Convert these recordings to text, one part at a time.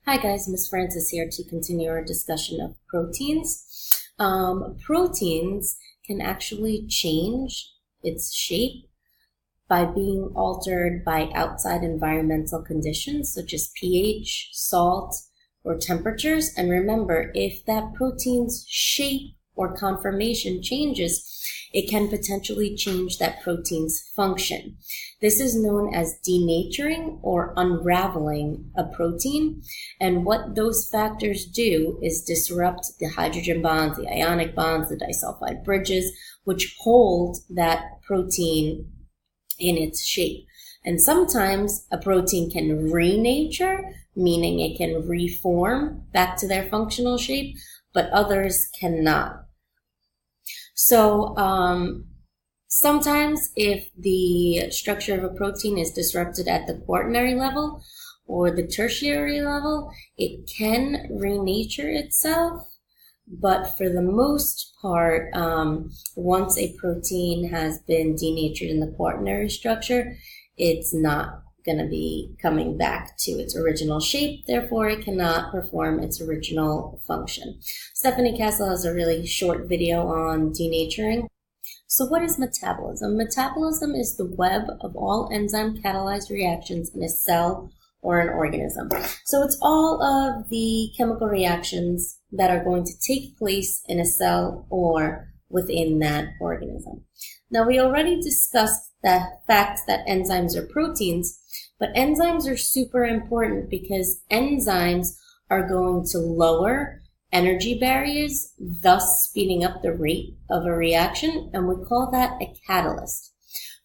Hi guys, Miss Francis here to continue our discussion of proteins. Proteins can actually change its shape by being altered by outside environmental conditions such as pH, salt, or temperatures. And remember, if that protein's shape or conformation changes, it can potentially change that protein's function. This is known as denaturing or unraveling a protein. And what those factors do is disrupt the hydrogen bonds, the ionic bonds, the disulfide bridges, which hold that protein in its shape. And sometimes a protein can renature, meaning it can reform back to their functional shape, but others cannot. So sometimes if the structure of a protein is disrupted at the quaternary level or the tertiary level, it can renature itself. But for the most part, once a protein has been denatured in the quaternary structure, it's not going to be coming back to its original shape. Therefore, it cannot perform its original function. Stephanie Castle has a really short video on denaturing. So what is metabolism? Metabolism is the web of all enzyme-catalyzed reactions in a cell or an organism. So it's all of the chemical reactions that are going to take place in a cell or within that organism. Now, we already discussed the fact that enzymes are proteins, but enzymes are super important because enzymes are going to lower energy barriers, thus speeding up the rate of a reaction, and we call that a catalyst.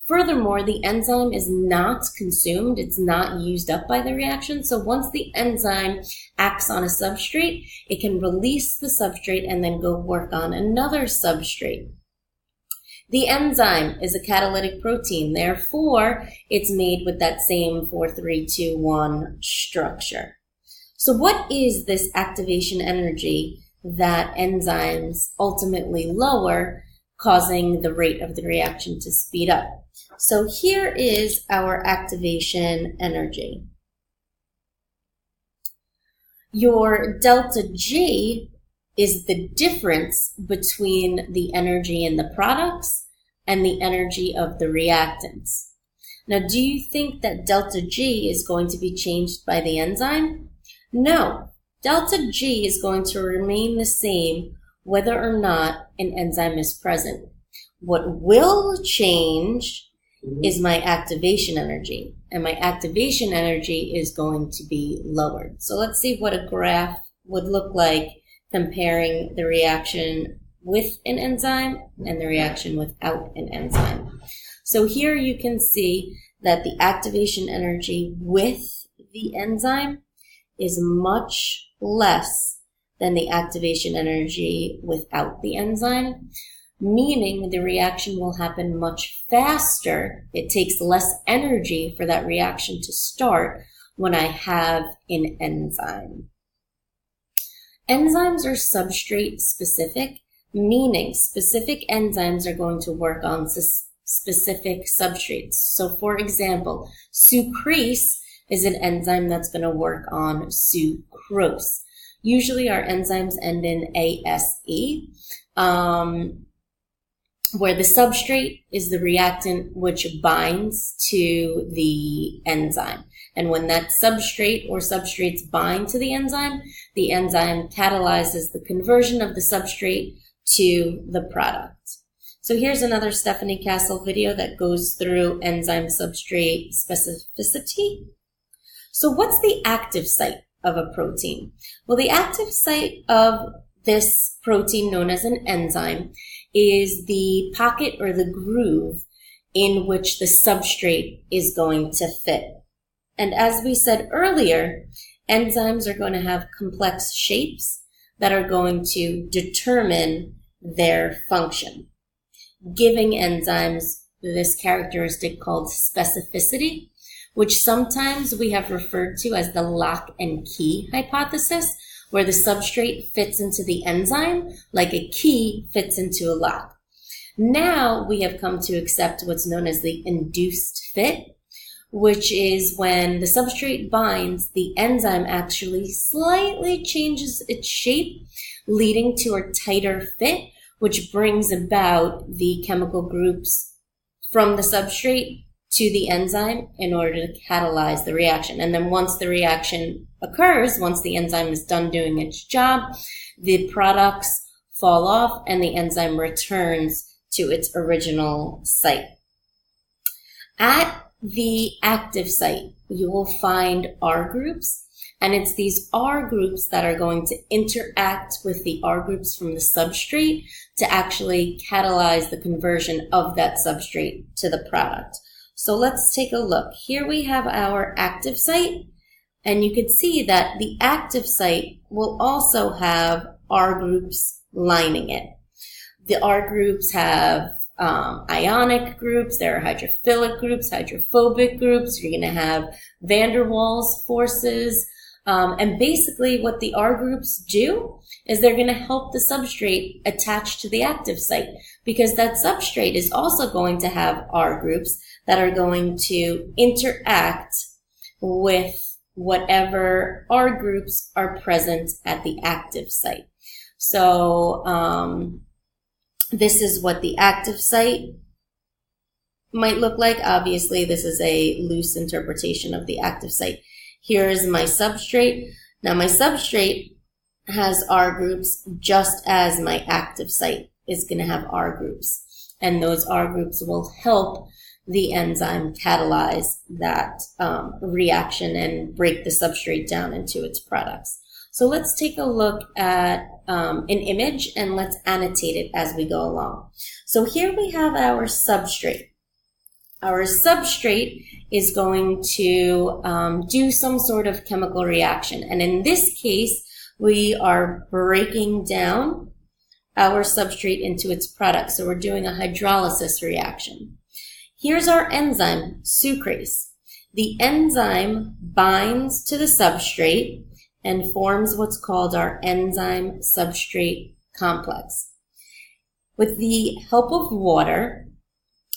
Furthermore, the enzyme is not consumed, it's not used up by the reaction, so once the enzyme acts on a substrate, it can release the substrate and then go work on another substrate. The enzyme is a catalytic protein, therefore it's made with that same 4-3-2-1 structure. So what is this activation energy that enzymes ultimately lower, causing the rate of the reaction to speed up? So here is our activation energy. Your delta G is the difference between the energy in the products and the energy of the reactants. Now, do you think that delta G is going to be changed by the enzyme? No. Delta G is going to remain the same whether or not an enzyme is present. What will change is my activation energy, and my activation energy is going to be lowered. So let's see what a graph would look like comparing the reaction with an enzyme and the reaction without an enzyme. So here you can see that the activation energy with the enzyme is much less than the activation energy without the enzyme, meaning the reaction will happen much faster. It takes less energy for that reaction to start when I have an enzyme. Enzymes are substrate specific, meaning specific enzymes are going to work on specific substrates. So for example, sucrase is an enzyme that's going to work on sucrose. Usually our enzymes end in ASE, where the substrate is the reactant which binds to the enzyme. And when that substrate or substrates bind to the enzyme catalyzes the conversion of the substrate to the product. So here's another Stephanie Castle video that goes through enzyme substrate specificity. So what's the active site of a protein? Well, the active site of this protein known as an enzyme is the pocket or the groove in which the substrate is going to fit. And as we said earlier, enzymes are going to have complex shapes that are going to determine their function, giving enzymes this characteristic called specificity, which sometimes we have referred to as the lock and key hypothesis, where the substrate fits into the enzyme like a key fits into a lock. Now we have come to accept what's known as the induced fit, which is when the substrate binds, the enzyme actually slightly changes its shape, leading to a tighter fit, which brings about the chemical groups from the substrate to the enzyme in order to catalyze the reaction. And then once the reaction occurs, once the enzyme is done doing its job, the products fall off and the enzyme returns to its original site. At the active site, you will find R groups, and it's these R groups that are going to interact with the R groups from the substrate to actually catalyze the conversion of that substrate to the product. So let's take a look. Here we have our active site, and you can see that the active site will also have R groups lining it. The R groups have ionic groups, there are hydrophilic groups, hydrophobic groups, you're going to have van der Waals forces, and basically what the R groups do is they're going to help the substrate attach to the active site, because that substrate is also going to have R groups that are going to interact with whatever R groups are present at the active site. So this is what the active site might look like. Obviously, this is a loose interpretation of the active site. Here is my substrate. Now, my substrate has R groups just as my active site is going to have R groups. And those R groups will help the enzyme catalyze that reaction and break the substrate down into its products. So let's take a look at an image and let's annotate it as we go along. So here we have our substrate. Our substrate is going to do some sort of chemical reaction. And in this case, we are breaking down our substrate into its products. So we're doing a hydrolysis reaction. Here's our enzyme, sucrase. The enzyme binds to the substrate and forms what's called our enzyme substrate complex. With the help of water,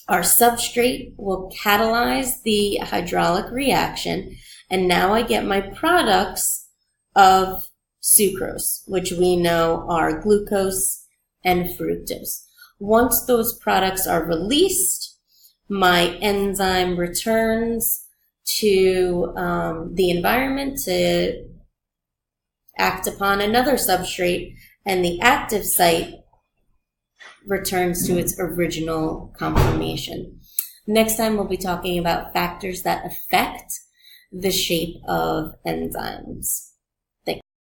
our substrate will catalyze the hydraulic reaction, and now I get my products of sucrose, which we know are glucose and fructose. Once those products are released, my enzyme returns to the environment to act upon another substrate, and the active site returns to its original conformation. Next time we'll be talking about factors that affect the shape of enzymes.